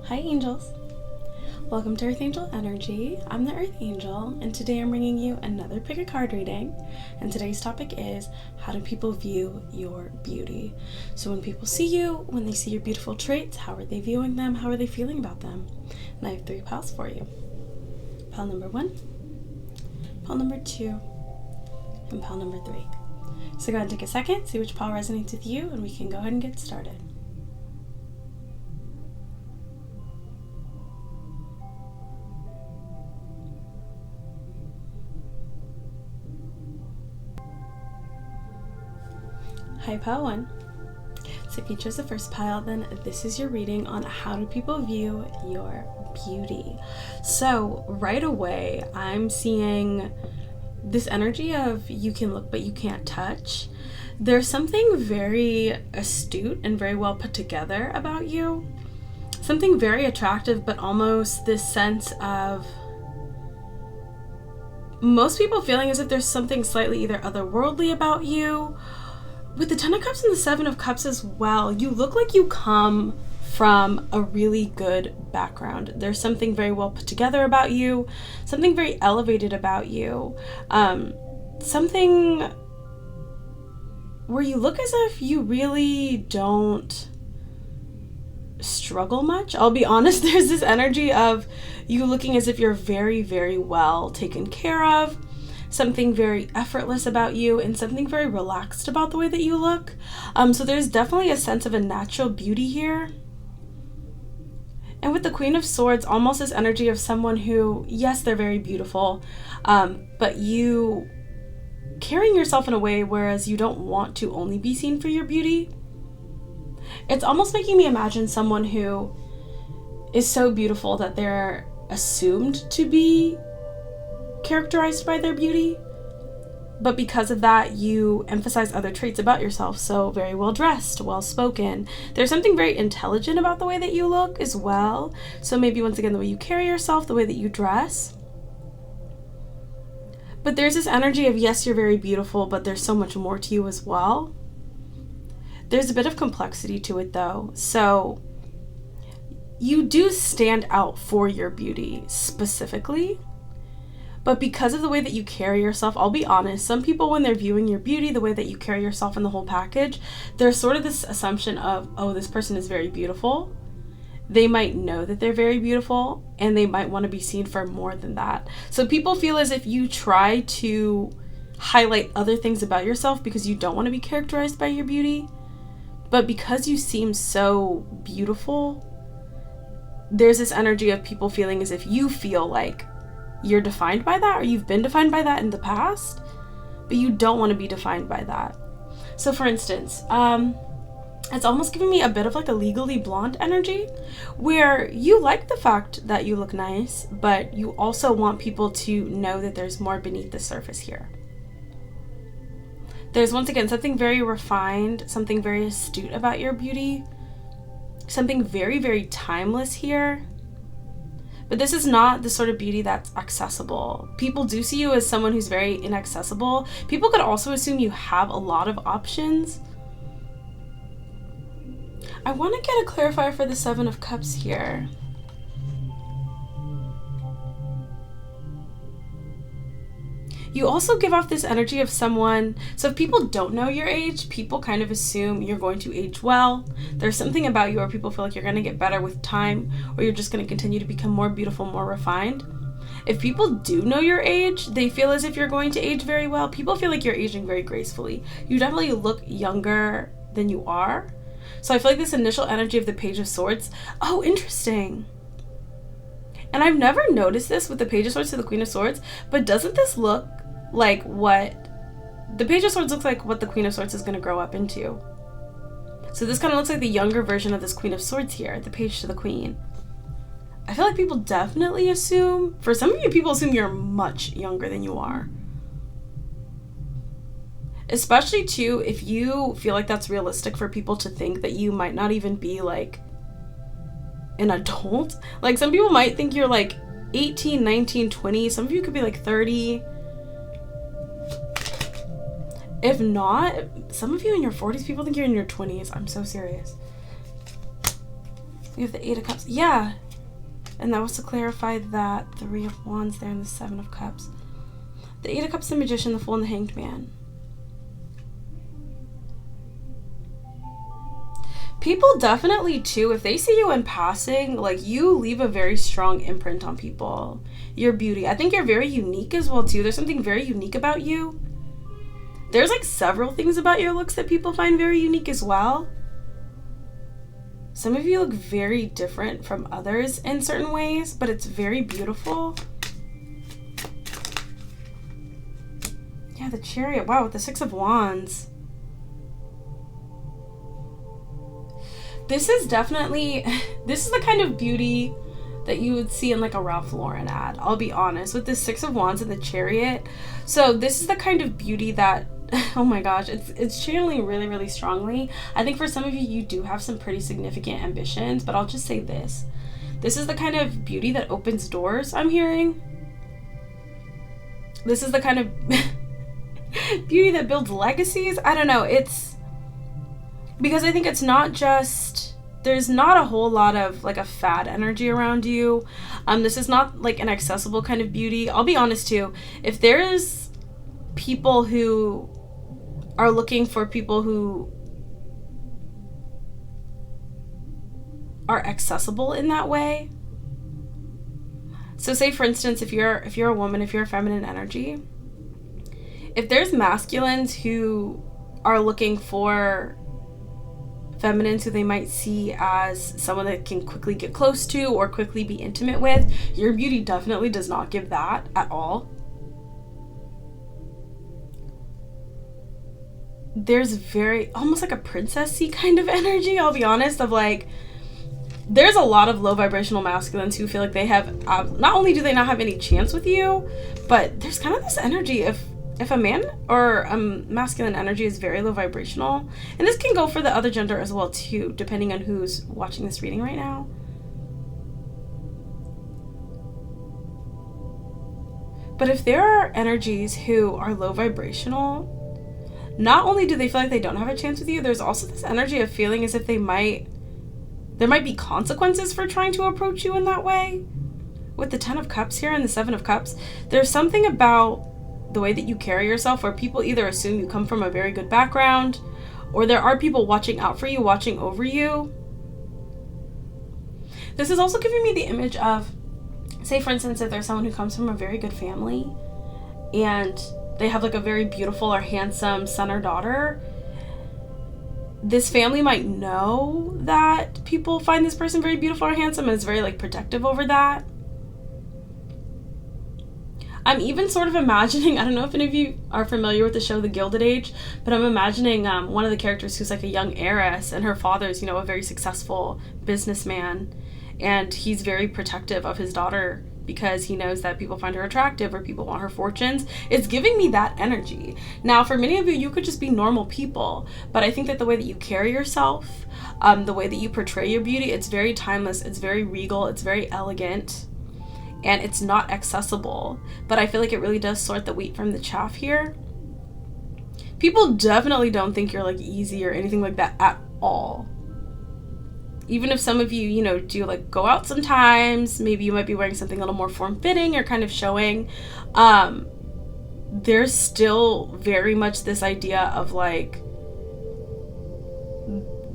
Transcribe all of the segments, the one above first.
Hi angels, welcome to Earth Angel Energy. I'm the Earth Angel, and today I'm bringing you another pick a card reading, and today's topic is how do people view your beauty? So when people see you, when they see your beautiful traits, how are they viewing them? How are they feeling about them? And I have 3 piles for you. Pile number 1, pile number 2, and pile number 3. So go ahead and take a second, see which pile resonates with you, and we can go ahead and get started. Hi, pile 1. So if you chose the first pile, then this is your reading on how do people view your beauty. So right away, I'm seeing this energy of you can look but you can't touch. There's something very astute and very well put together about you. Something very attractive, but almost this sense of most people feeling as if there's something slightly either otherworldly about you. With the 10 of Cups and the 7 of Cups as well, you look like you come from a really good background. There's something very well put together about you, something very elevated about you, something where you look as if you really don't struggle much. I'll be honest, there's this energy of you looking as if you're very, very well taken care of. Something very effortless about you and something very relaxed about the way that you look. So there's definitely a sense of a natural beauty here. And with the Queen of Swords, almost this energy of someone who, yes, they're very beautiful, but you carrying yourself in a way whereas you don't want to only be seen for your beauty. It's almost making me imagine someone who is so beautiful that they're assumed to be characterized by their beauty, but because of that you emphasize other traits about yourself. So very well dressed, well spoken. There's something very intelligent about the way that you look as well. So maybe once again the way you carry yourself, the way that you dress. But there's this energy of yes, you're very beautiful, but there's so much more to you as well. There's a bit of complexity to it though. So you do stand out for your beauty specifically. But because of the way that you carry yourself, I'll be honest, some people when they're viewing your beauty, the way that you carry yourself in the whole package, there's sort of this assumption of, oh, this person is very beautiful. They might know that they're very beautiful and they might want to be seen for more than that. So people feel as if you try to highlight other things about yourself because you don't want to be characterized by your beauty. But because you seem so beautiful, there's this energy of people feeling as if you feel like you're defined by that, or you've been defined by that in the past, but you don't want to be defined by that. So for instance, it's almost giving me a bit of like a Legally Blonde energy, where you like the fact that you look nice, but you also want people to know that there's more beneath the surface here. There's once again something very refined, something very astute about your beauty, something very, very timeless here. But this is not the sort of beauty that's accessible. People do see you as someone who's very inaccessible. People could also assume you have a lot of options. I want to get a clarifier for the 7 of Cups here. You also give off this energy of someone, so if people don't know your age, people kind of assume you're going to age well. There's something about you where people feel like you're going to get better with time, or you're just going to continue to become more beautiful, more refined. If people do know your age, they feel as if you're going to age very well. People feel like you're aging very gracefully. You definitely look younger than you are. So I feel like this initial energy of the Page of Swords, oh, interesting. And I've never noticed this with the Page of Swords to the Queen of Swords, but doesn't this look like what the Page of Swords looks like what the Queen of Swords is going to grow up into? So this kind of looks like the younger version of this Queen of Swords here, the Page to the Queen. I feel like people definitely assume, for some of you, people assume you're much younger than you are. Especially too, if you feel like that's realistic for people to think that you might not even be like an adult. Like some people might think you're like 18, 19, 20. Some of you could be like 30. If not, some of you in your 40s, people think you're in your 20s. I'm so serious. We have the Eight of Cups. Yeah. And that was to clarify that Three of Wands there and the Seven of Cups. The Eight of Cups, the Magician, the Fool, and the Hanged Man. People definitely, too, if they see you in passing, like, you leave a very strong imprint on people. Your beauty. I think you're very unique as well, too. There's something very unique about you. There's, like, several things about your looks that people find very unique as well. Some of you look very different from others in certain ways, but it's very beautiful. Yeah, the Chariot. Wow, with the Six of Wands. This is definitely, this is the kind of beauty that you would see in like a Ralph Lauren ad. I'll be honest, with the Six of Wands and the Chariot. So this is the kind of beauty that, oh my gosh, it's channeling really, really strongly. I think for some of you, you do have some pretty significant ambitions, but I'll just say this. This is the kind of beauty that opens doors, I'm hearing. This is the kind of beauty that builds legacies. I don't know, it's, because I think it's not just, there's not a whole lot of like a fad energy around you. This is not like an accessible kind of beauty. I'll be honest too, if there's people who are looking for people who are accessible in that way. So say for instance, if you're a woman, if you're a feminine energy, if there's masculines who are looking for feminines who they might see as someone that can quickly get close to or quickly be intimate with, your beauty definitely does not give that at all. There's very, almost like a princessy kind of energy, I'll be honest, of like, there's a lot of low vibrational masculines who feel like they have, not only do they not have any chance with you, but there's kind of this energy if a man or a masculine energy is very low vibrational, and this can go for the other gender as well too, depending on who's watching this reading right now. But if there are energies who are low vibrational, not only do they feel like they don't have a chance with you, there's also this energy of feeling as if there might be consequences for trying to approach you in that way. With the Ten of Cups here and the Seven of Cups, there's something about the way that you carry yourself where people either assume you come from a very good background, or there are people watching out for you, watching over you. This is also giving me the image of, say for instance, if there's someone who comes from a very good family and they have like a very beautiful or handsome son or daughter, this family might know that people find this person very beautiful or handsome and is very like protective over that. I'm even sort of imagining, I don't know if any of you are familiar with the show The Gilded Age, but I'm imagining one of the characters who's like a young heiress, and her father's, you know, a very successful businessman, and he's very protective of his daughter because he knows that people find her attractive or people want her fortunes. It's giving me that energy. Now, for many of you, you could just be normal people, but I think that the way that you carry yourself, the way that you portray your beauty, it's very timeless, it's very regal, it's very elegant, and it's not accessible, but I feel like it really does sort the wheat from the chaff here. People definitely don't think you're like easy or anything like that at all. Even if some of you, you know, do like go out sometimes, maybe you might be wearing something a little more form-fitting or kind of showing, there's still very much this idea of like,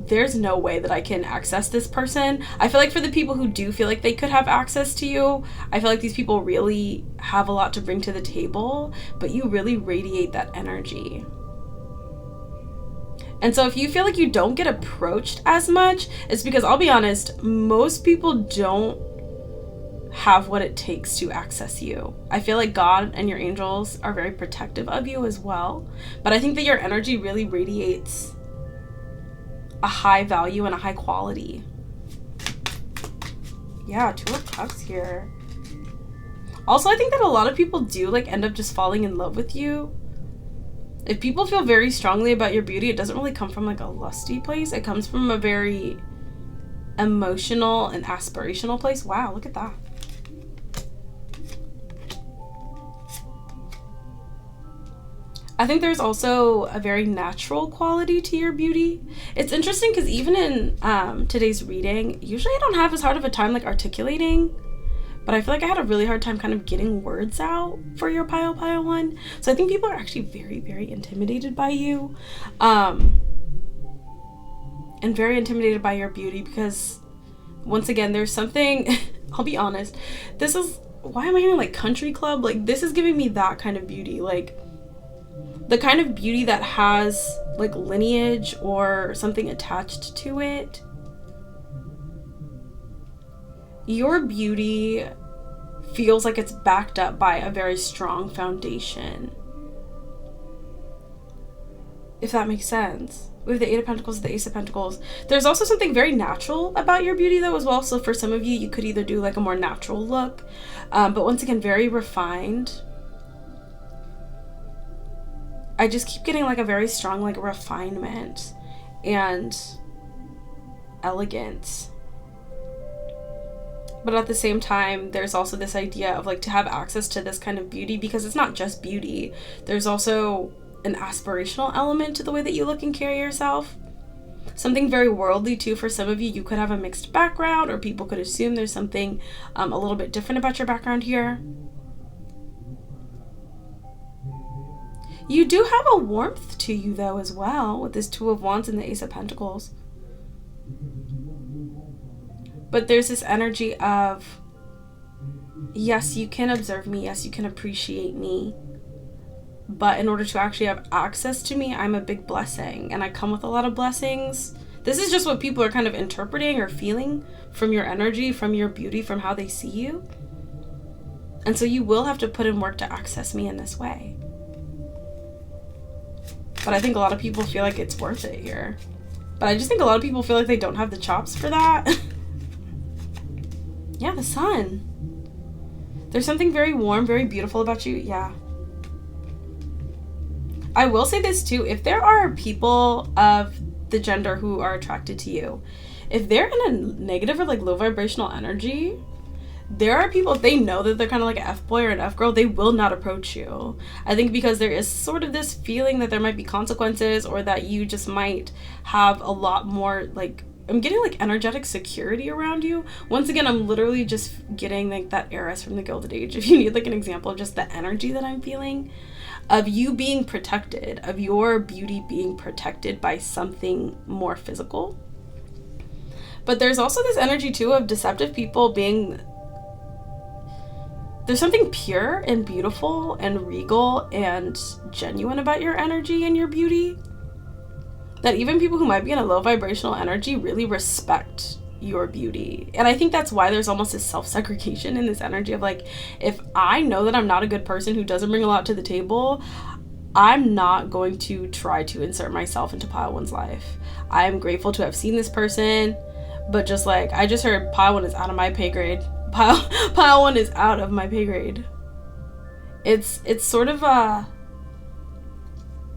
there's no way that I can access this person. I feel like for the people who do feel like they could have access to you, I feel like these people really have a lot to bring to the table, but you really radiate that energy. And so if you feel like you don't get approached as much, it's because, I'll be honest, most people don't have what it takes to access you. I feel like God and your angels are very protective of you as well, but I think that your energy really radiates a high value and a high quality. Yeah, Two of Cups here. Also, I think that a lot of people do like end up just falling in love with you. If people feel very strongly about your beauty, it doesn't really come from like a lusty place. It comes from a very emotional and aspirational place. Wow, look at that. I think there's also a very natural quality to your beauty. It's interesting because even in today's reading, usually I don't have as hard of a time like articulating, but I feel like I had a really hard time kind of getting words out for your pile one. So I think people are actually very, very intimidated by you, and very intimidated by your beauty because, once again, there's something, I'll be honest, this is, why am I hearing like country club? Like, this is giving me that kind of beauty, like the kind of beauty that has like lineage or something attached to it. Your beauty feels like it's backed up by a very strong foundation, if that makes sense. With the Eight of Pentacles, the Ace of Pentacles, there's also something very natural about your beauty though as well. So for some of you, you could either do like a more natural look, but once again, very refined. I just keep getting like a very strong like refinement and elegance. But at the same time, there's also this idea of like to have access to this kind of beauty, because it's not just beauty. There's also an aspirational element to the way that you look and carry yourself. Something very worldly too. For some of you, you could have a mixed background, or people could assume there's something a little bit different about your background here. You do have a warmth to you though as well, with this Two of Wands and the Ace of Pentacles. But there's this energy of, yes, you can observe me, yes, you can appreciate me, but in order to actually have access to me, I'm a big blessing, and I come with a lot of blessings. This is just what people are kind of interpreting or feeling from your energy, from your beauty, from how they see you. And so you will have to put in work to access me in this way. But I think a lot of people feel like it's worth it here. But I just think a lot of people feel like they don't have the chops for that. Yeah, the sun. There's something very warm, very beautiful about you. Yeah. I will say this too. If there are people of the gender who are attracted to you, if they're in a negative or like low vibrational energy, there are people, if they know that they're kind of like an F-boy or an F-girl, they will not approach you. I think because there is sort of this feeling that there might be consequences, or that you just might have a lot more, like, I'm getting like energetic security around you. Once again, I'm literally just getting like that heiress from the Gilded Age. If you need like an example of just the energy that I'm feeling, of you being protected, of your beauty being protected by something more physical. But there's also this energy too of deceptive people being, there's something pure and beautiful and regal and genuine about your energy and your beauty, that even people who might be in a low vibrational energy really respect your beauty. And I think that's why there's almost this self-segregation in this energy of like, if I know that I'm not a good person who doesn't bring a lot to the table, I'm not going to try to insert myself into pile one's life. I am grateful to have seen this person, but just like, I just heard pile one is out of my pay grade. Pile one is out of my pay grade. It's sort of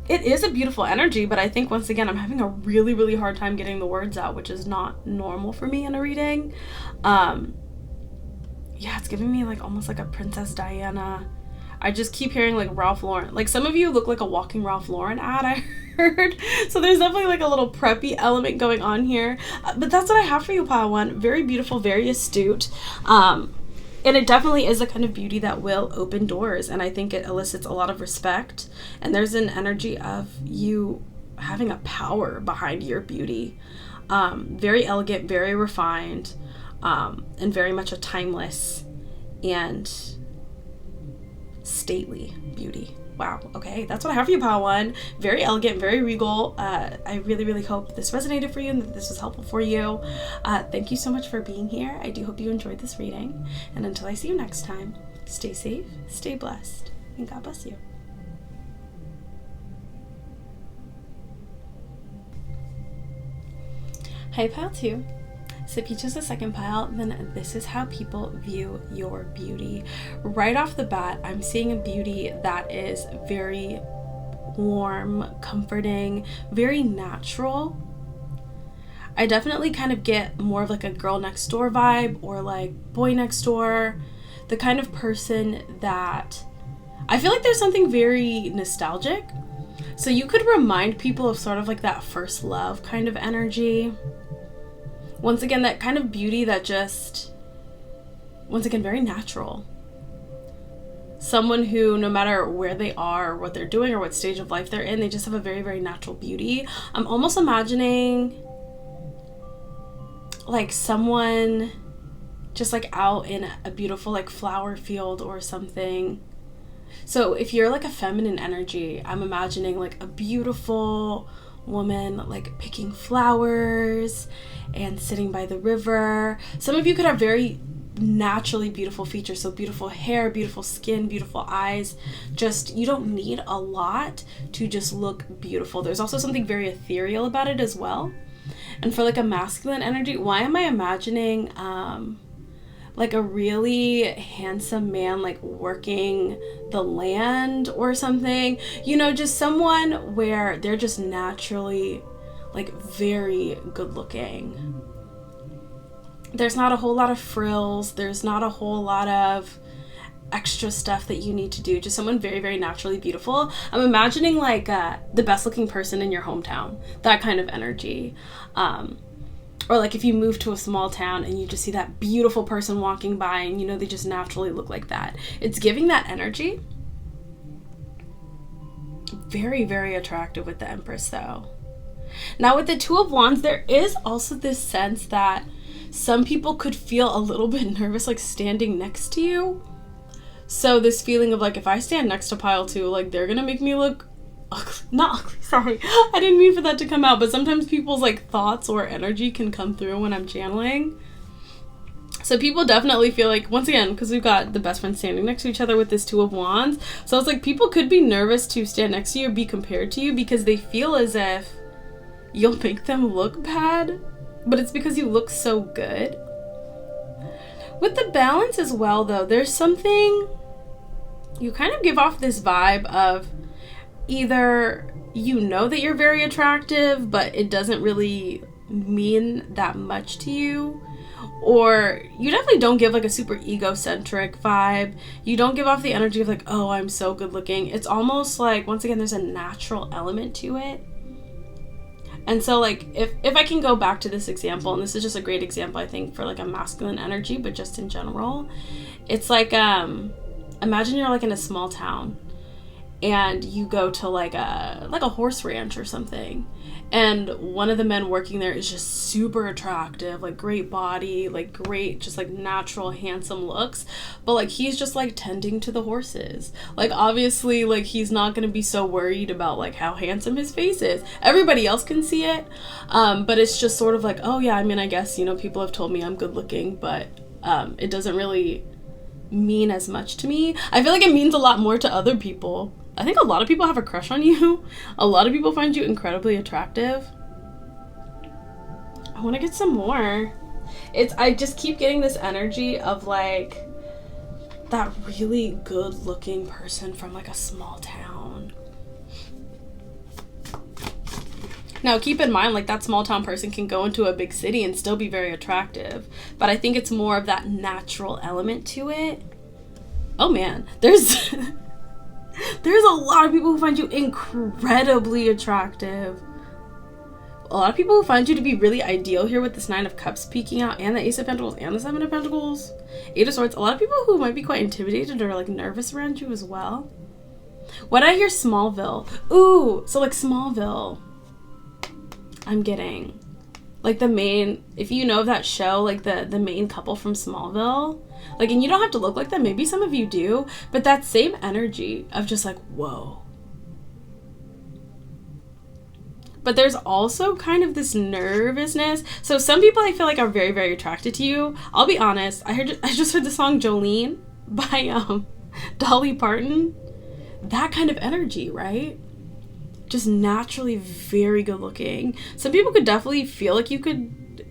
it is a beautiful energy, but I think once again, I'm having a really, really hard time getting the words out, which is not normal for me in a reading. Yeah, it's giving me like almost like a Princess Diana. I just keep hearing like Ralph Lauren. Like some of you look like a walking Ralph Lauren ad, I heard. So there's definitely like a little preppy element going on here. But that's what I have for you, pile one. Very beautiful, very astute. And it definitely is a kind of beauty that will open doors. And I think it elicits a lot of respect. And there's an energy of you having a power behind your beauty. Very elegant, very refined, and very much a timeless and stately beauty. Wow. Okay. That's what I have for you, pile one. Very elegant, very regal. I really, really hope this resonated for you and that this was helpful for you. Thank you so much for being here. I do hope you enjoyed this reading. And until I see you next time, stay safe, stay blessed, and God bless you. Hi, pile two. So if you chose the second pile, then this is how people view your beauty. Right off the bat, I'm seeing a beauty that is very warm, comforting, very natural. I definitely kind of get more of like a girl next door vibe, or like boy next door, the kind of person that I feel like there's something very nostalgic So you could remind people of sort of like that first love kind of energy. Once again, that kind of beauty that just, once again, very natural. Someone who, no matter where they are or what they're doing or what stage of life they're in, they just have a very, very natural beauty. I'm almost imagining like someone just like out in a beautiful like flower field or something. So if you're like a feminine energy, I'm imagining like a beautiful woman like picking flowers and sitting by the river. Some of you could have very naturally beautiful features, so beautiful hair, beautiful skin, beautiful eyes. Just, you don't need a lot to just look beautiful. There's also something very ethereal about it as well. And for like a masculine energy, why am I imagining like a really handsome man like working the land or something, you know, just someone where they're just naturally like very good looking. There's not a whole lot of frills. There's not a whole lot of extra stuff that you need to do. Just someone very, very naturally beautiful. I'm imagining like the best looking person in your hometown. That kind of energy. Or like if you move to a small town and you just see that beautiful person walking by and you know they just naturally look like that. It's giving that energy. Very, very attractive with the Empress though. Now with the Two of Wands, there is also this sense that some people could feel a little bit nervous like standing next to you. So this feeling of like, if I stand next to pile 2, like they're gonna make me look ugly. Not ugly, sorry. I didn't mean for that to come out, but sometimes people's like thoughts or energy can come through when I'm channeling. So people definitely feel like, once again, because we've got the best friends standing next to each other with this Two of Wands. So it's like people could be nervous to stand next to you or be compared to you because they feel as if you'll make them look bad. But it's because you look so good. With the Balance as well, though, there's something, you kind of give off this vibe of either you know that you're very attractive, but it doesn't really mean that much to you, or you definitely don't give like a super egocentric vibe. You don't give off the energy of like, oh, I'm so good looking. It's almost like, once again, there's a natural element to it. And so like if I can go back to this example, and this is just a great example I think for like a masculine energy, but just in general, it's like imagine you're like in a small town and you go to like a horse ranch or something, and one of the men working there is just super attractive, like great body, like great, just like natural handsome looks, but like he's just like tending to the horses. Like obviously like he's not gonna be so worried about like how handsome his face is. Everybody else can see it, but it's just sort of like, oh yeah, I mean, I guess, you know, people have told me I'm good looking, but it doesn't really mean as much to me. I feel like it means a lot more to other people. I think a lot of people have a crush on you. A lot of people find you incredibly attractive. I want to get some more. I just keep getting this energy of like that really good looking person from like a small town. Now keep in mind, like that small town person can go into a big city and still be very attractive, but I think it's more of that natural element to it. Oh man, there's a lot of people who find you incredibly attractive. A lot of people who find you to be really ideal here with this 9 of Cups peeking out, and the Ace of Pentacles and the 7 of Pentacles. 8 of Swords. A lot of people who might be quite intimidated or like nervous around you as well. What I hear, Smallville. Ooh, so like Smallville. I'm getting like the main, if you know of that show, like the main couple from Smallville, like, and you don't have to look like them, maybe some of you do, but that same energy of just like, whoa. But there's also kind of this nervousness. So some people I feel like are very, very attracted to you. I'll be honest, I just heard the song Jolene by Dolly Parton. That kind of energy, right? Just naturally very good looking. Some people could definitely feel like you could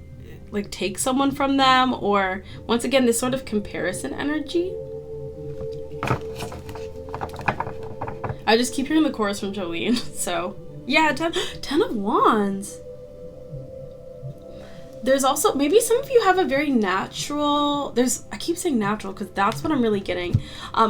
like take someone from them, or once again this sort of comparison energy. I just keep hearing the chorus from Jolene. So yeah, 10 of Wands. There's also, maybe some of you have a very natural, I keep saying natural because that's what I'm really getting.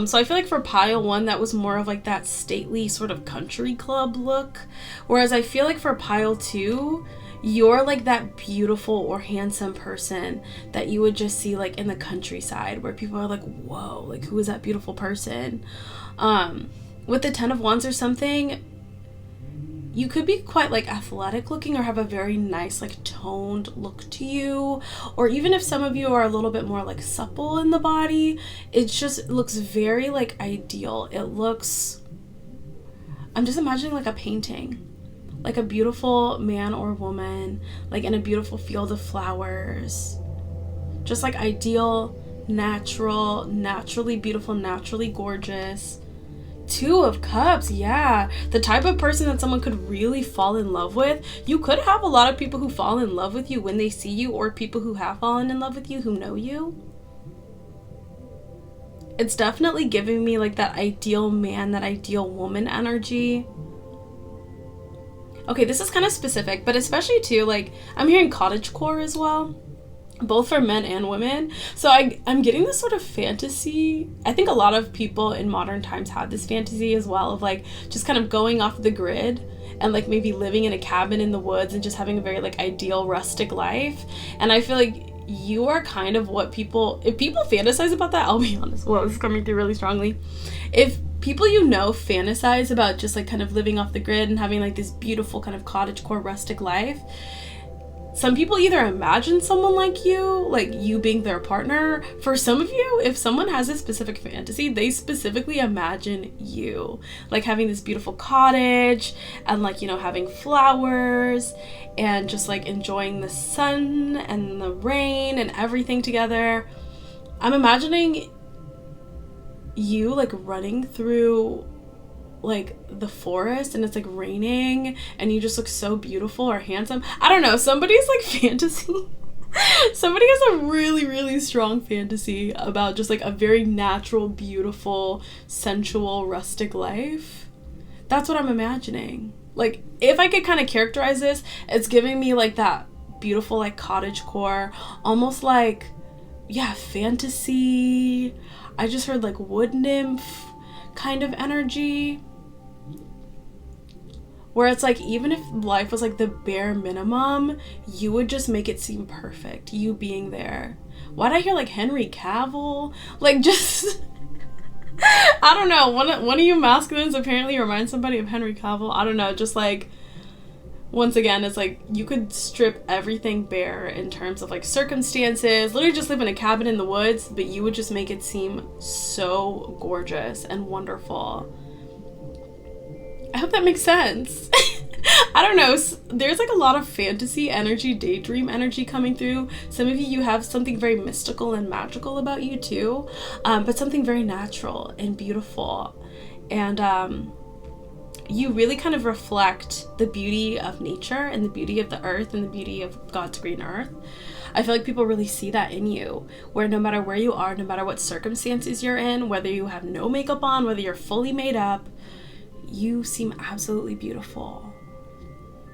So I feel like for pile 1, that was more of like that stately sort of country club look. Whereas I feel like for pile 2, you're like that beautiful or handsome person that you would just see like in the countryside where people are like, whoa, like who is that beautiful person? With the 10 of Wands or something, you could be quite like athletic looking or have a very nice like toned look to you, or even if some of you are a little bit more like supple in the body, it looks very like ideal. It looks, I'm just imagining like a painting, like a beautiful man or woman like in a beautiful field of flowers, just like ideal, natural, naturally beautiful, naturally gorgeous. 2 of Cups, yeah. The type of person that someone could really fall in love with. You could have a lot of people who fall in love with you when they see you, or people who have fallen in love with you who know you. It's definitely giving me like that ideal man, that ideal woman energy. Okay, this is kind of specific, but especially too, like, I'm hearing cottagecore as well, both for men and women. So I'm getting this sort of fantasy. I think a lot of people in modern times had this fantasy as well of like just kind of going off the grid and like maybe living in a cabin in the woods and just having a very like ideal rustic life. And I feel like you are kind of what people, if people fantasize about that, I'll be honest, well, this is coming through really strongly. If people you know fantasize about just like kind of living off the grid and having like this beautiful kind of cottagecore rustic life, some people either imagine someone like you being their partner. For some of you, if someone has a specific fantasy, they specifically imagine you, like having this beautiful cottage and like, you know, having flowers and just like enjoying the sun and the rain and everything together. I'm imagining you like running through like the forest and it's like raining and you just look so beautiful or handsome. I don't know, somebody's like fantasy somebody has a really, really strong fantasy about just like a very natural, beautiful, sensual, rustic life. That's what I'm imagining. Like, if I could kind of characterize this, it's giving me like that beautiful like cottagecore, almost like, yeah, fantasy. I just heard like wood nymph kind of energy, where it's like, even if life was like the bare minimum, you would just make it seem perfect, you being there. Why'd I hear like Henry Cavill? Like, just I don't know, one of you masculines apparently reminds somebody of Henry Cavill. I don't know, just like, once again, it's like you could strip everything bare in terms of like circumstances, literally just live in a cabin in the woods, but you would just make it seem so gorgeous and wonderful. I hope that makes sense. I don't know, there's like a lot of fantasy energy, daydream energy coming through. Some of you have something very mystical and magical about you too, but something very natural and beautiful. And you really kind of reflect the beauty of nature and the beauty of the earth and the beauty of God's green earth. I feel like people really see that in you, where no matter where you are, no matter what circumstances you're in, whether you have no makeup on, whether you're fully made up, you seem absolutely beautiful.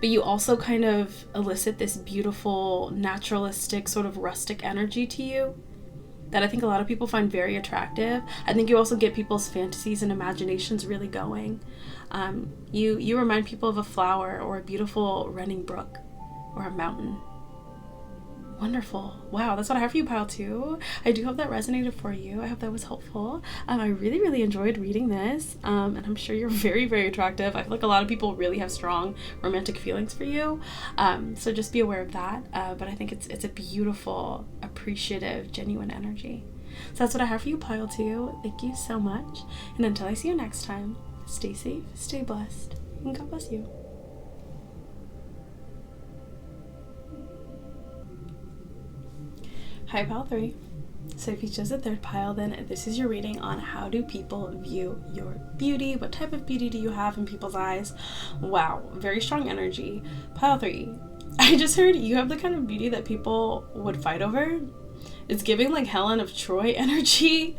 But you also kind of elicit this beautiful, naturalistic, sort of rustic energy to you that I think a lot of people find very attractive. I think you also get people's fantasies and imaginations really going. You remind people of a flower or a beautiful running brook or a mountain. Wonderful. Wow, that's what I have for you, pile 2. I do hope that resonated for you. I hope that was helpful. I really, really enjoyed reading this, and I'm sure you're very, very attractive. I feel like a lot of people really have strong romantic feelings for you, so just be aware of that. But I think it's a beautiful, appreciative, genuine energy. So that's what I have for you, pile 2. Thank you so much, and until I see you next time, stay safe, stay blessed, and God bless you. Hi, pile 3. So if you chose the third pile, then this is your reading on how do people view your beauty? What type of beauty do you have in people's eyes? Wow, very strong energy. Pile 3, I just heard you have the kind of beauty that people would fight over. It's giving like Helen of Troy energy.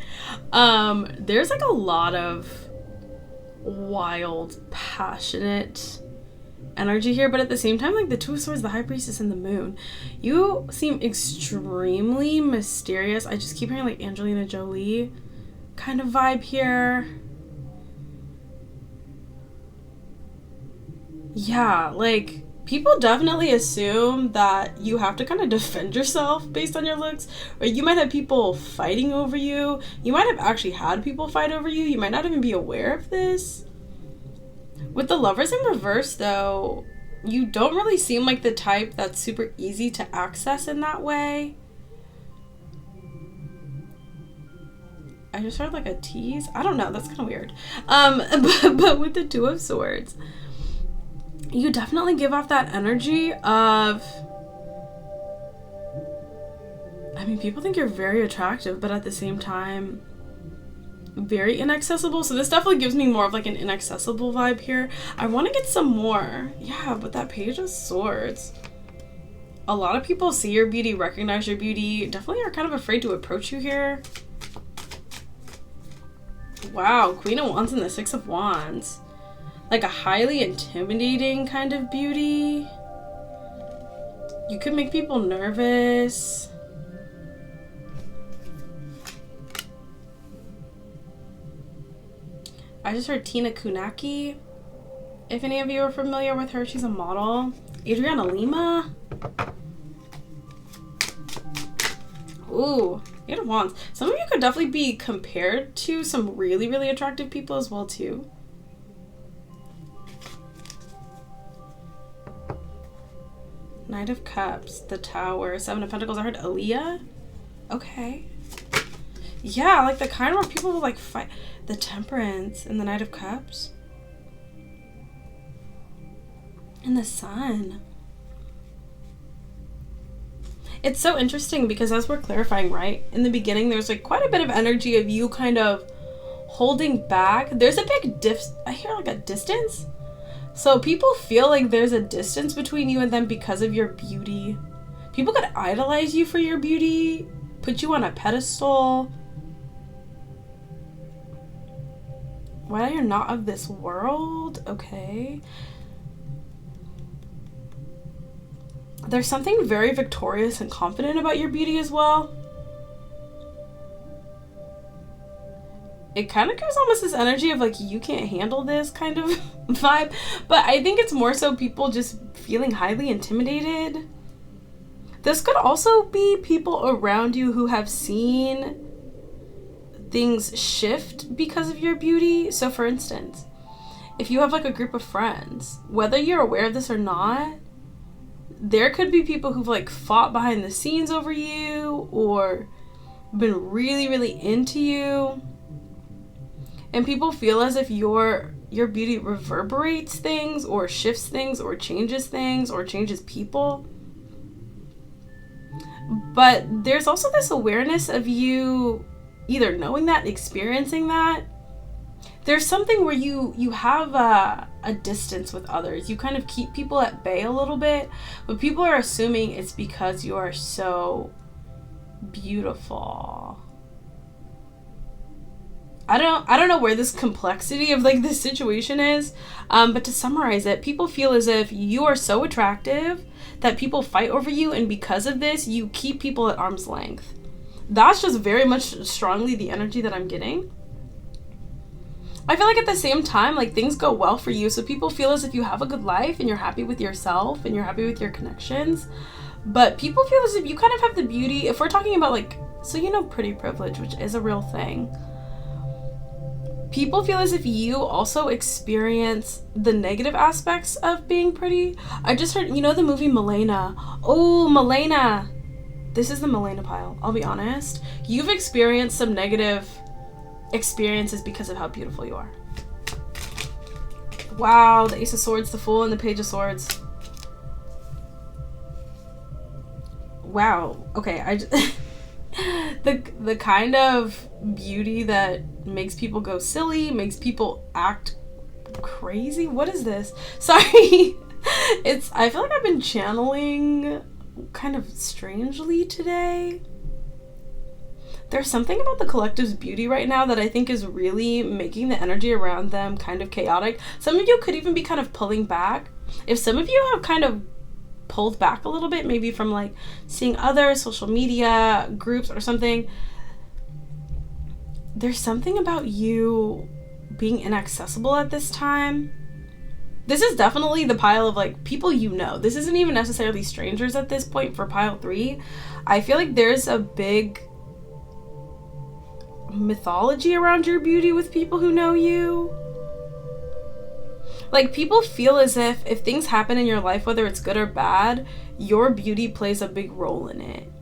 There's like a lot of wild, passionate energy here, but at the same time, like the Two of Swords, the High Priestess, and the Moon, you seem extremely mysterious. I just keep hearing like Angelina Jolie kind of vibe here. Yeah, like people definitely assume that you have to kind of defend yourself based on your looks, or you might have people fighting over you. You might have actually had people fight over you. You might not even be aware of this. With the Lovers in reverse, though, you don't really seem like the type that's super easy to access in that way. I just heard like a tease. I don't know. That's kind of weird. But with the Two of Swords, you definitely give off that energy of, I mean, people think you're very attractive, but at the same time, very inaccessible. So this definitely gives me more of like an inaccessible vibe here. I want to get some more. Yeah, but that Page of Swords. A lot of people see your beauty, recognize your beauty, definitely are kind of afraid to approach you here. Wow, Queen of Wands and the Six of Wands. Like a highly intimidating kind of beauty. You could make people nervous. I just heard Tina Kunaki. If any of you are familiar with her, she's a model. Adriana Lima. Ooh, Eight of Wands. Some of you could definitely be compared to some really, really attractive people as well, too. Knight of Cups, the Tower, Seven of Pentacles. I heard Aaliyah. Okay. Yeah, like the kind where people will like fight. The Temperance and the Knight of Cups. And the Sun. It's so interesting because as we're clarifying, right? In the beginning, there's like quite a bit of energy of you kind of holding back. There's a big I hear like a distance. So people feel like there's a distance between you and them because of your beauty. People could idolize you for your beauty, put you on a pedestal. Why you're not of this world? Okay. There's something very victorious and confident about your beauty as well. It kind of gives almost this energy of like, you can't handle this kind of vibe. But I think it's more so people just feeling highly intimidated. This could also be people around you who have seen things shift because of your beauty. So for instance, if you have like a group of friends, whether you're aware of this or not, there could be people who've like fought behind the scenes over you or been really, really into you. And people feel as if your beauty reverberates things or shifts things or changes people. But there's also this awareness of you either knowing that, experiencing that. There's something where you have a distance with others. You kind of keep people at bay a little bit, but people are assuming it's because you are so beautiful. I don't know where this complexity of like this situation is, but to summarize it, people feel as if you are so attractive that people fight over you, and because of this, you keep people at arm's length. That's just very much strongly the energy that I'm getting. I feel like at the same time, like things go well for you, so people feel as if you have a good life and you're happy with yourself and you're happy with your connections. But people feel as if you kind of have the beauty, if we're talking about like, so you know, pretty privilege, which is a real thing. People feel as if you also experience the negative aspects of being pretty. I just heard, you know the movie Milena? Oh, Milena. This is the Milena pile, I'll be honest. You've experienced some negative experiences because of how beautiful you are. Wow, the Ace of Swords, the Fool, and the Page of Swords. Wow. Okay, the kind of beauty that makes people go silly, makes people act crazy. What is this? Sorry. I feel like I've been channeling kind of strangely today. There's something about the collective's beauty right now that I think is really making the energy around them kind of chaotic. Some of you could even be kind of pulling back. If some of you have kind of pulled back a little bit, maybe from like seeing other social media groups or something, there's something about you being inaccessible at this time. This is definitely the pile of like people you know. This isn't even necessarily strangers at this point for pile 3. I feel like there's a big mythology around your beauty with people who know you. Like, people feel as if things happen in your life, whether it's good or bad, your beauty plays a big role in it.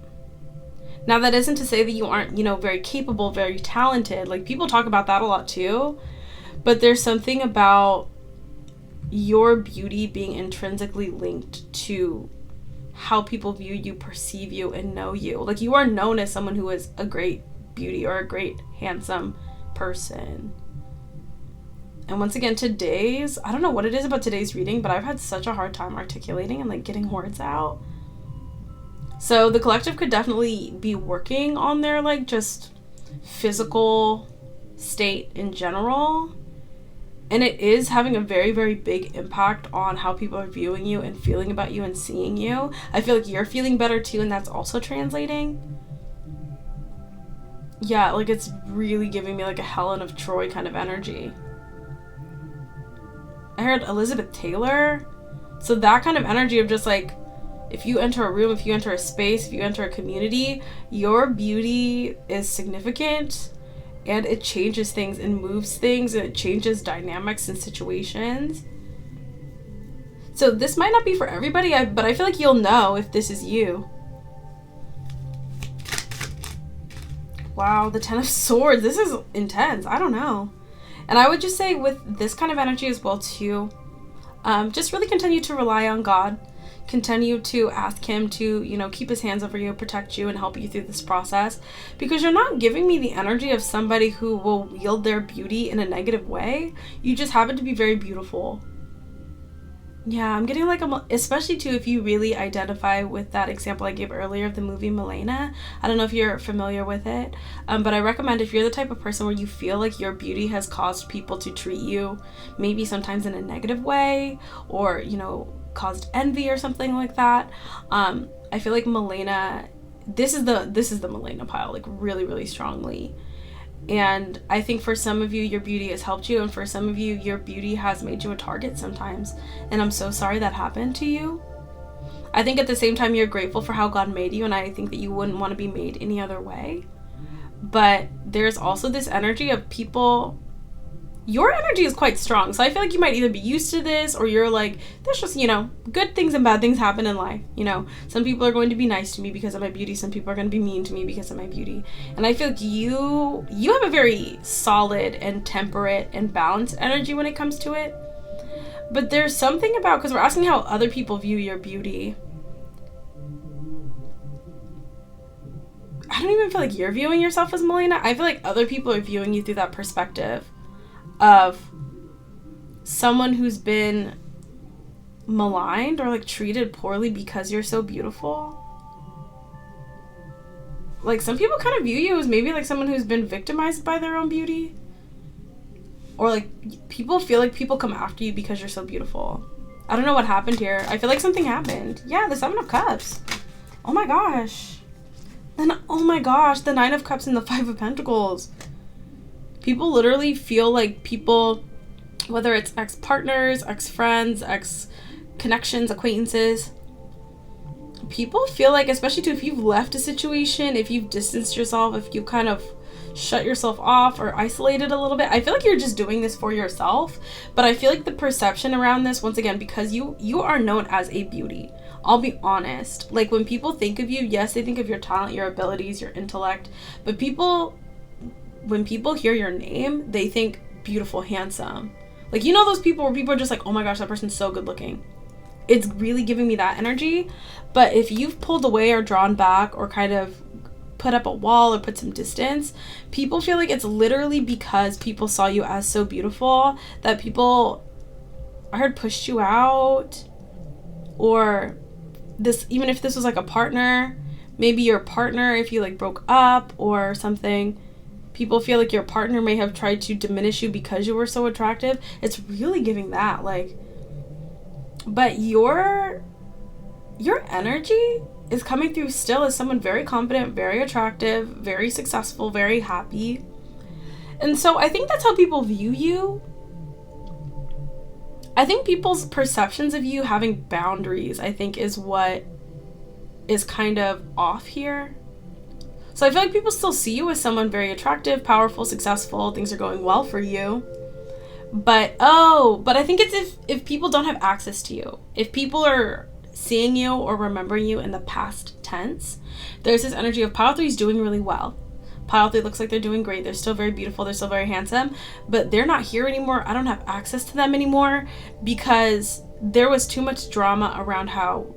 Now, that isn't to say that you aren't, very capable, very talented. Like, people talk about that a lot too. But there's something about your beauty being intrinsically linked to how people view you, perceive you, and know you. Like, you are known as someone who is a great beauty or a great, handsome person. And once again, I don't know what it is about today's reading, but I've had such a hard time articulating and like getting words out. So the collective could definitely be working on their like just physical state in general. And it is having a very, very big impact on how people are viewing you and feeling about you and seeing you. I feel like you're feeling better too, and that's also translating. Yeah, like it's really giving me like a Helen of Troy kind of energy. I heard Elizabeth Taylor. So that kind of energy of just like, if you enter a room, if you enter a space, if you enter a community, your beauty is significant and it changes things and moves things and it changes dynamics and situations. So this might not be for everybody, but I feel like you'll know if this is you. Wow, the 10 of Swords. This is intense. I don't know. And I would just say with this kind of energy as well too, just really continue to rely on God. Continue to ask him to, keep his hands over you, protect you, and help you through this process. Because you're not giving me the energy of somebody who will wield their beauty in a negative way. You just happen to be very beautiful. Yeah, I'm getting like especially too if you really identify with that example I gave earlier of the movie Milena. I don't know if you're familiar with it, but I recommend if you're the type of person where you feel like your beauty has caused people to treat you maybe sometimes in a negative way or, caused envy or something like that. I feel like Milena, this is the Milena pile, like really, really strongly. And I think for some of you, your beauty has helped you, and for some of you, your beauty has made you a target sometimes. And I'm so sorry that happened to you. I think at the same time, you're grateful for how God made you, and I think that you wouldn't want to be made any other way. But there's also this energy of people. Your energy is quite strong, so I feel like you might either be used to this or you're like, there's just, good things and bad things happen in life. Some people are going to be nice to me because of my beauty. Some people are going to be mean to me because of my beauty. And I feel like you have a very solid and temperate and balanced energy when it comes to it. But there's something about, because we're asking how other people view your beauty. I don't even feel like you're viewing yourself as Milena. I feel like other people are viewing you through that perspective of someone who's been maligned or like treated poorly because you're so beautiful. Like some people kind of view you as maybe like someone who's been victimized by their own beauty, or like people feel like people come after you because you're so beautiful. I don't know what happened here. I feel like something happened. Yeah, the 7 of Cups. Oh my gosh. Then oh my gosh, the 9 of Cups and the 5 of Pentacles. People literally feel like people, whether it's ex-partners, ex-friends, ex-connections, acquaintances, people feel like, especially too, if you've left a situation, if you've distanced yourself, if you kind of shut yourself off or isolated a little bit, I feel like you're just doing this for yourself. But I feel like the perception around this, once again, because you are known as a beauty. I'll be honest. Like when people think of you, yes, they think of your talent, your abilities, your intellect, but when people hear your name, they think beautiful, handsome. Like, those people where people are just like, oh my gosh, that person's so good looking. It's really giving me that energy. But if you've pulled away or drawn back or kind of put up a wall or put some distance, people feel like it's literally because people saw you as so beautiful that people, I heard, pushed you out. Or this, even if this was like a partner, maybe your partner, if you like broke up or something, people feel like your partner may have tried to diminish you because you were so attractive. It's really giving that, like, But your energy is coming through still as someone very confident, very attractive, very successful, very happy. And so I think that's how people view you. I think people's perceptions of you having boundaries, I think, is what is kind of off here. So I feel like people still see you as someone very attractive, powerful, successful, things are going well for you. But I think it's if people don't have access to you. If people are seeing you or remembering you in the past tense, there's this energy of pile 3 is doing really well. Pile 3 looks like they're doing great. They're still very beautiful. They're still very handsome. But they're not here anymore. I don't have access to them anymore because there was too much drama around how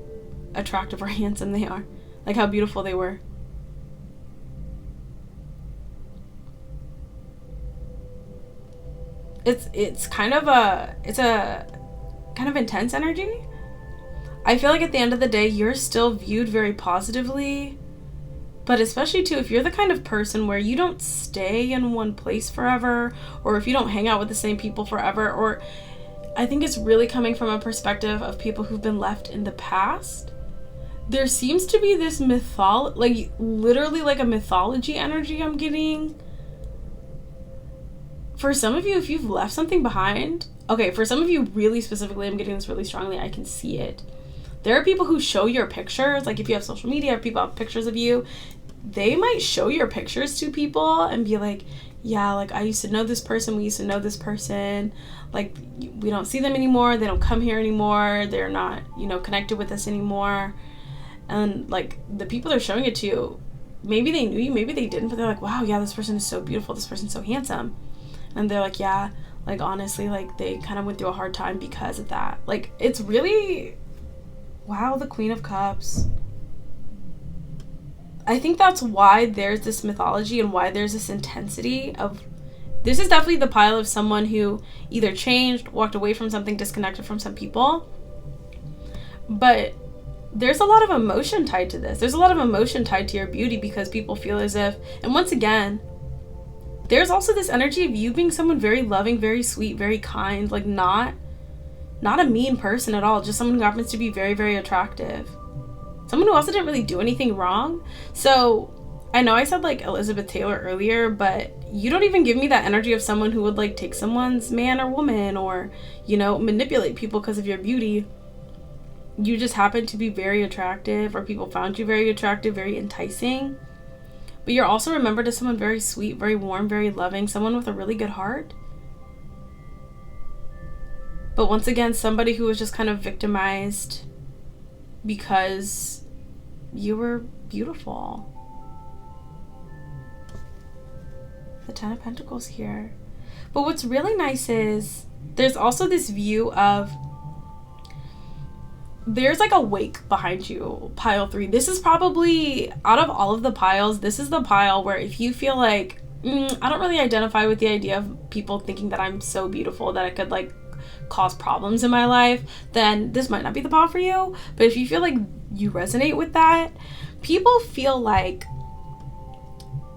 attractive or handsome they are. Like how beautiful they were. It's kind of a kind of intense energy. I feel like at the end of the day, you're still viewed very positively. But especially too, if you're the kind of person where you don't stay in one place forever, or if you don't hang out with the same people forever, or I think it's really coming from a perspective of people who've been left in the past. There seems to be this like literally like a mythology energy I'm getting. For some of you, if you've left something behind, okay, for some of you really specifically, I'm getting this really strongly, I can see it. There are people who show your pictures, like if you have social media or people have pictures of you, they might show your pictures to people and be like, yeah, like I used to know this person, we used to know this person, like we don't see them anymore, they don't come here anymore, they're not, connected with us anymore. And like the people they're showing it to, maybe they knew you, maybe they didn't, but they're like, wow, yeah, this person is so beautiful, this person's so handsome. And they're like, yeah, like honestly, like they kind of went through a hard time because of that. Like it's really, wow, the Queen of Cups. I think that's why there's this mythology and why there's this intensity of, this is definitely the pile of someone who either changed, walked away from something, disconnected from some people. But there's a lot of emotion tied to this. There's a lot of emotion tied to your beauty because people feel as if, and once again, there's also this energy of you being someone very loving, very sweet, very kind, like not a mean person at all, just someone who happens to be very, very attractive. Someone who also didn't really do anything wrong. So I know I said like Elizabeth Taylor earlier, but you don't even give me that energy of someone who would like take someone's man or woman or, manipulate people because of your beauty. You just happen to be very attractive, or people found you very attractive, very enticing. But you're also remembered as someone very sweet, very warm, very loving, someone with a really good heart. But once again, somebody who was just kind of victimized because you were beautiful. The Ten of Pentacles here. But what's really nice is there's also this view of, there's like a wake behind you, pile 3. This is probably, out of all of the piles, this is the pile where if you feel like, I don't really identify with the idea of people thinking that I'm so beautiful that I could like cause problems in my life, then this might not be the pile for you. But if you feel like you resonate with that, people feel like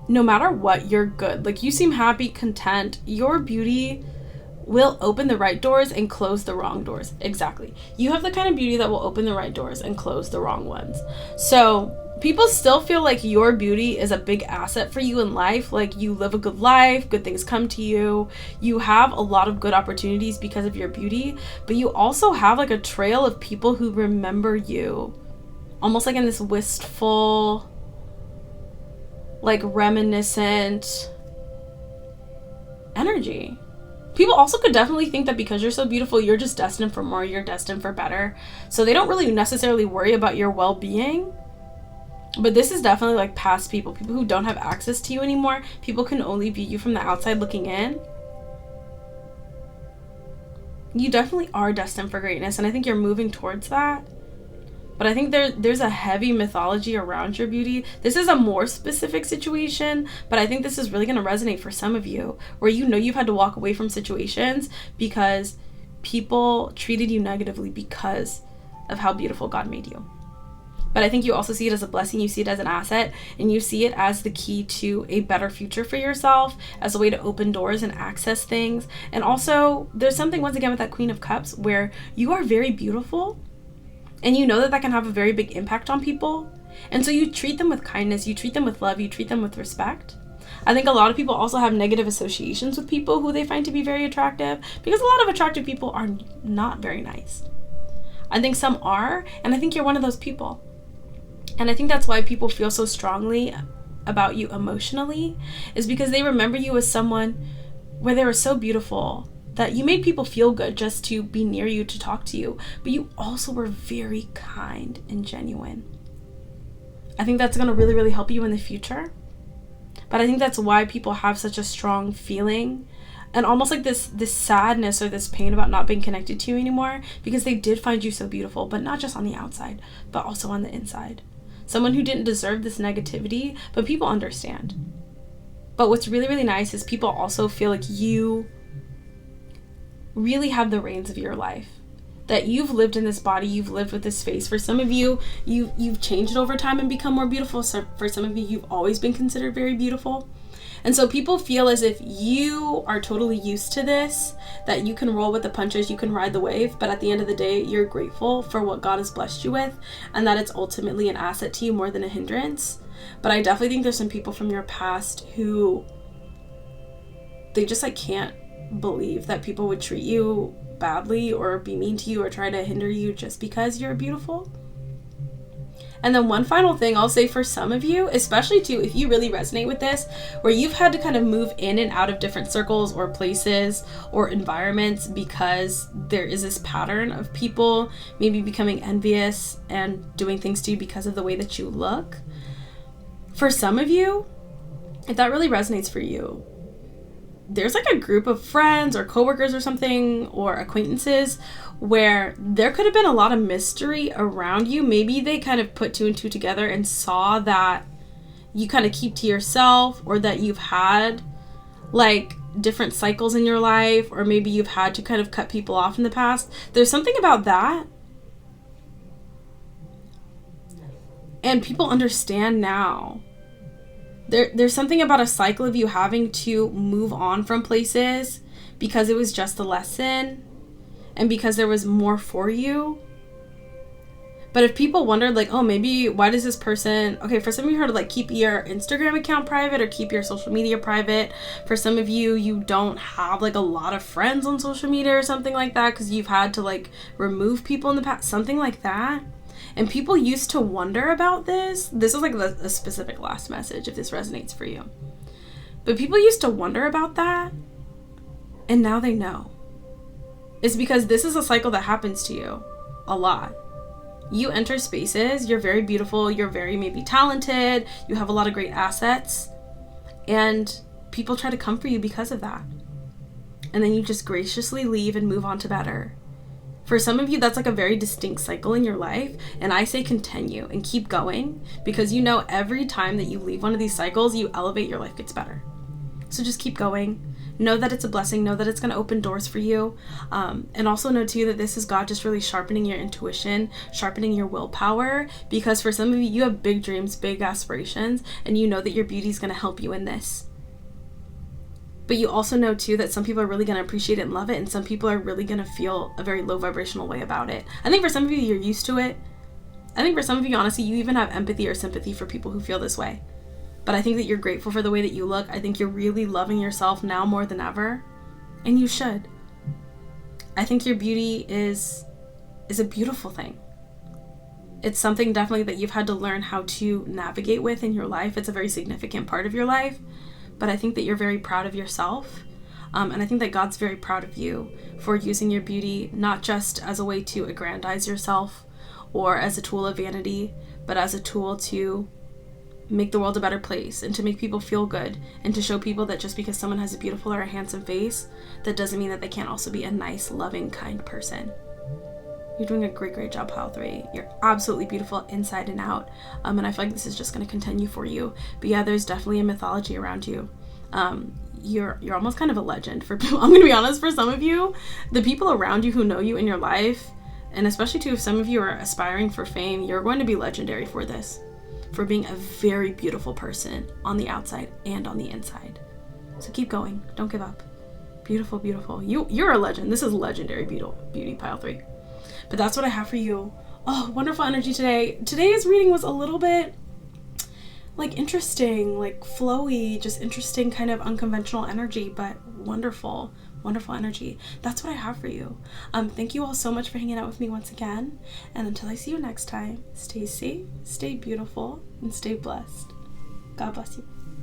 no matter what, you're good. Like you seem happy, content, your beauty will open the right doors and close the wrong doors. Exactly. You have the kind of beauty that will open the right doors and close the wrong ones. So people still feel like your beauty is a big asset for you in life. Like you live a good life, good things come to you. You have a lot of good opportunities because of your beauty, but you also have like a trail of people who remember you almost like in this wistful, like reminiscent energy. People also could definitely think that because you're so beautiful, you're just destined for more, you're destined for better. So they don't really necessarily worry about your well-being. But this is definitely like past people who don't have access to you anymore. People can only view you from the outside looking in. You definitely are destined for greatness, and I think you're moving towards that. But I think there's a heavy mythology around your beauty. This is a more specific situation, but I think this is really going to resonate for some of you, where you've had to walk away from situations because people treated you negatively because of how beautiful God made you. But I think you also see it as a blessing, you see it as an asset, and you see it as the key to a better future for yourself, as a way to open doors and access things. And also, there's something, once again, with that Queen of Cups, where you are very beautiful, and you know that that can have a very big impact on people. And so you treat them with kindness, you treat them with love, you treat them with respect. I think a lot of people also have negative associations with people who they find to be very attractive, because a lot of attractive people are not very nice. I think some are, and I think you're one of those people. And I think that's why people feel so strongly about you emotionally, is because they remember you as someone where they were so beautiful that you made people feel good just to be near you, to talk to you, but you also were very kind and genuine. I think that's going to really, really help you in the future. But I think that's why people have such a strong feeling and almost like this sadness or this pain about not being connected to you anymore, because they did find you so beautiful, but not just on the outside, but also on the inside. Someone who didn't deserve this negativity, but people understand. But what's really, really nice is people also feel like you really have the reins of your life. That you've lived in this body, you've lived with this face. For some of you, you've changed over time and become more beautiful. So for some of you, you've always been considered very beautiful. And so people feel as if you are totally used to this, that you can roll with the punches, you can ride the wave, but at the end of the day, you're grateful for what God has blessed you with, and that it's ultimately an asset to you more than a hindrance. But I definitely think there's some people from your past who, they just like can't believe that people would treat you badly or be mean to you or try to hinder you just because you're beautiful. And then one final thing I'll say for some of you, especially too, if you really resonate with this, where you've had to kind of move in and out of different circles or places or environments because there is this pattern of people maybe becoming envious and doing things to you because of the way that you look. For some of you, if that really resonates for you, there's like a group of friends or coworkers or something or acquaintances where there could have been a lot of mystery around you. Maybe they kind of put two and two together and saw that you kind of keep to yourself, or that you've had like different cycles in your life, or maybe you've had to kind of cut people off in the past. There's something about that. And people understand now. There's something about a cycle of you having to move on from places because it was just a lesson and because there was more for you. But if people wondered like, oh, maybe why does this person, okay, for some of you heard like keep your Instagram account private or keep your social media private. For some of you, you don't have like a lot of friends on social media or something like that because you've had to like remove people in the past, something like that. And people used to wonder about this. This is like a specific last message if this resonates for you. But people used to wonder about that. And now they know. It's because this is a cycle that happens to you a lot. You enter spaces, you're very beautiful, you're very maybe talented, you have a lot of great assets. And people try to come for you because of that. And then you just graciously leave and move on to better. For some of you, that's like a very distinct cycle in your life. And I say continue and keep going, because you know every time that you leave one of these cycles, you elevate, your life gets better. So just keep going. Know that it's a blessing. Know that it's going to open doors for you. And also know too that this is God just really sharpening your intuition, sharpening your willpower. Because for some of you, you have big dreams, big aspirations, and you know that your beauty is going to help you in this. But you also know too that some people are really going to appreciate it and love it, and some people are really going to feel a very low vibrational way about it. I think for some of you, you're used to it. I think for some of you, honestly, you even have empathy or sympathy for people who feel this way. But I think that you're grateful for the way that you look. I think you're really loving yourself now more than ever. And you should. I think your beauty is a beautiful thing. It's something definitely that you've had to learn how to navigate with in your life. It's a very significant part of your life. But I think that you're very proud of yourself. And I think that God's very proud of you for using your beauty, not just as a way to aggrandize yourself or as a tool of vanity, but as a tool to make the world a better place and to make people feel good and to show people that just because someone has a beautiful or a handsome face, that doesn't mean that they can't also be a nice, loving, kind person. You're doing a great job, Pile 3. You're absolutely beautiful inside and out. And I feel like this is just going to continue for you. But yeah, there's definitely a mythology around you. You're almost kind of a legend for people. I'm going to be honest, for some of you, the people around you who know you in your life And especially too, if some of you are aspiring for fame, you're going to be legendary for this, for being a very beautiful person on the outside and on the inside. So keep going. Don't give up. Beautiful, beautiful. You're a legend. This is legendary beauty pile 3. But that's what I have for you. Oh, wonderful energy today. Today's reading was a little bit like interesting, like flowy, just interesting, kind of unconventional energy, but wonderful energy. That's what I have for you. Thank you all so much for hanging out with me once again. And until I see you next time, stay safe, stay beautiful, and stay blessed. God bless you.